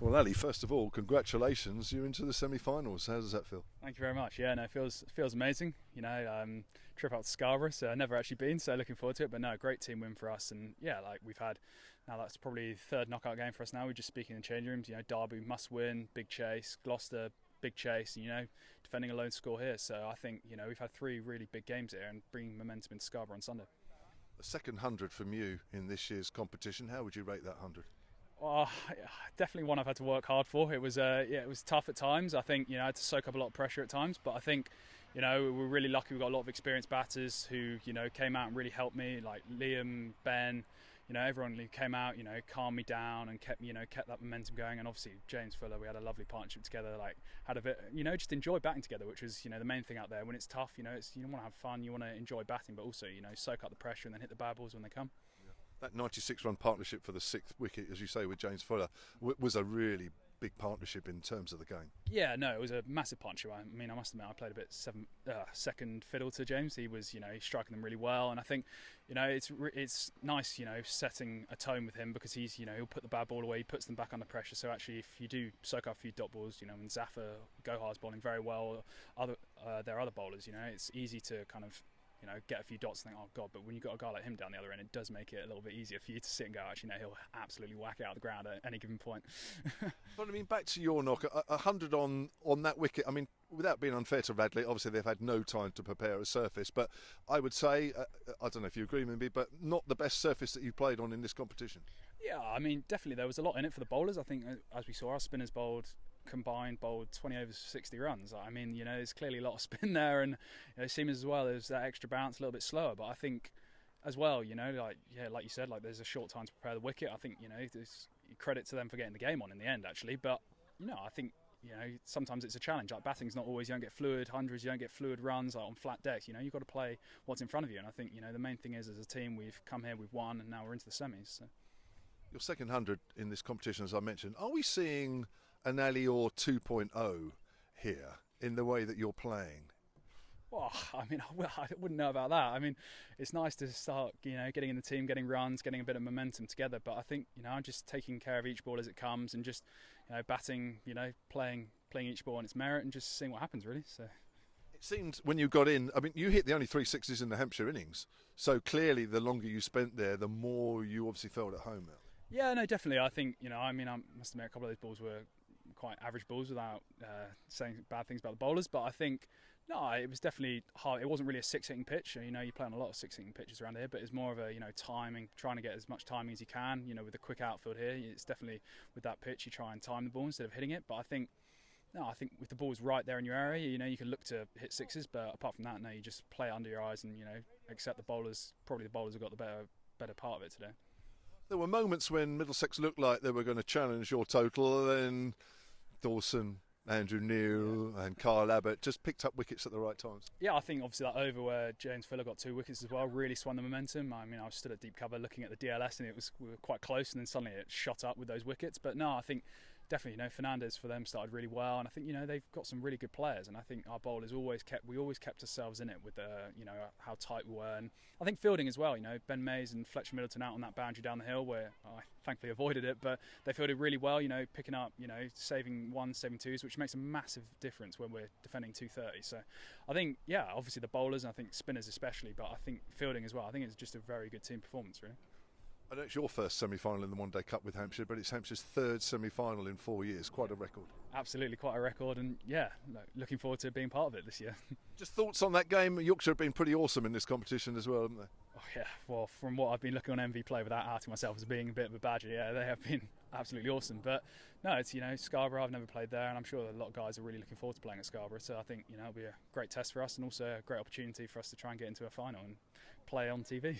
Well, Ali, first of all, congratulations. You're into the semi-finals. How does that feel? Thank you very much. Yeah, no, it feels amazing. Trip out to Scarborough, so I've never actually been, so looking forward to it. But no, great team win for us, and yeah, like we've had now that's probably third knockout game for us now. We're just speaking in the change rooms. Derby must win, big chase, Gloucester big chase, and defending a lone score here. So I think we've had three really big games here, and bringing momentum into Scarborough on Sunday. The second 100 from you in this year's competition. How would you rate that 100? Well, definitely one I've had to work hard for. It was tough at times. I think I had to soak up a lot of pressure at times, but I think we're really lucky. We've got a lot of experienced batters who came out and really helped me, like Liam, Ben. Everyone who came out, calmed me down and kept that momentum going. And obviously James Fuller, we had a lovely partnership together. Like had a bit, just enjoy batting together, which was the main thing out there. When it's tough, it's you want to have fun, you want to enjoy batting, but also soak up the pressure and then hit the bad balls when they come. That 96-run partnership for the sixth wicket, as you say, with James Fuller, was a really big partnership in terms of the game. Yeah, no, it was a massive partnership. I mean, I must admit, I played a bit second fiddle to James. He was, he's striking them really well, and I think, it's nice, setting a tone with him because he's, he'll put the bad ball away, he puts them back under pressure. So actually, if you do soak up a few dot balls, and Zafar Gohar's bowling very well, their other bowlers, it's easy to kind of get a few dots and think, oh God, but when you've got a guy like him down the other end, it does make it a little bit easier for you to sit and go, actually, no, he'll absolutely whack it out of the ground at any given point. But I mean, back to your knock, 100 on that wicket. I mean, without being unfair to Radley, obviously they've had no time to prepare a surface, but I would say, I don't know if you agree with me, but not the best surface that you played on in this competition. Yeah, I mean, definitely there was a lot in it for the bowlers. I think, as we saw, our spinners combined bowled 20 overs 60 runs. I mean, there's clearly a lot of spin there, and seamers as well. There's that extra bounce, a little bit slower, but I think as well, like you said, like there's a short time to prepare the wicket. I think there's credit to them for getting the game on in the end, actually. But I think sometimes it's a challenge. Like batting's not always, you don't get fluid hundreds, you don't get fluid runs like on flat decks. You've got to play what's in front of you, and I think the main thing is, as a team, we've come here, we've won, and now we're into the semis. So. Your second 100 in this competition, as I mentioned, are we seeing an Ali or 2.0 here in the way that you're playing? Well, I mean, I wouldn't know about that. I mean, it's nice to start, getting in the team, getting runs, getting a bit of momentum together. But I think, I'm just taking care of each ball as it comes and just, batting, playing each ball on its merit and just seeing what happens, really. So. It seemed when you got in, I mean, you hit the only 3 sixes in the Hampshire innings. So clearly, the longer you spent there, the more you obviously felt at home now. Yeah, no, definitely. I think, I must admit a couple of those balls were quite average balls without saying bad things about the bowlers, but I think it was definitely hard. It wasn't really a six-hitting pitch. You play on a lot of six-hitting pitches around here, but it's more of a timing, trying to get as much timing as you can. With the quick outfield here, it's definitely with that pitch you try and time the ball instead of hitting it. But I think if the ball's right there in your area, you can look to hit sixes. But apart from that, no, you just play it under your eyes and accept the bowlers. Probably the bowlers have got the better part of it today. There were moments when Middlesex looked like they were going to challenge your total, and then Dawson, Andrew Neil and Kyle Abbott just picked up wickets at the right times. Yeah, I think obviously that over where James Fuller got 2 wickets as well really swung the momentum. I mean, I was stood at deep cover looking at the DLS and we were quite close, and then suddenly it shot up with those wickets. But no, I think definitely, Fernandez for them started really well, and I think they've got some really good players, and I think our bowlers always kept ourselves in it with how tight we were, and I think fielding as well. Ben Mays and Fletcher Middleton out on that boundary down the hill where I thankfully avoided it, but they fielded really well. Picking up, saving 1s, saving 2s, which makes a massive difference when we're defending 230. So I think obviously the bowlers, and I think spinners especially, but I think fielding as well. I think it's just a very good team performance, really. I know it's your first semi-final in the One Day Cup with Hampshire, but it's Hampshire's third semi-final in 4 years. Quite a record. Absolutely, quite a record, and looking forward to being part of it this year. Just thoughts on that game? Yorkshire have been pretty awesome in this competition as well, haven't they? Oh yeah, well, from what I've been looking on MV Play without outing myself as being a bit of a badger, yeah, they have been absolutely awesome. But no, it's Scarborough. I've never played there, and I'm sure a lot of guys are really looking forward to playing at Scarborough. So I think it'll be a great test for us, and also a great opportunity for us to try and get into a final and play on TV.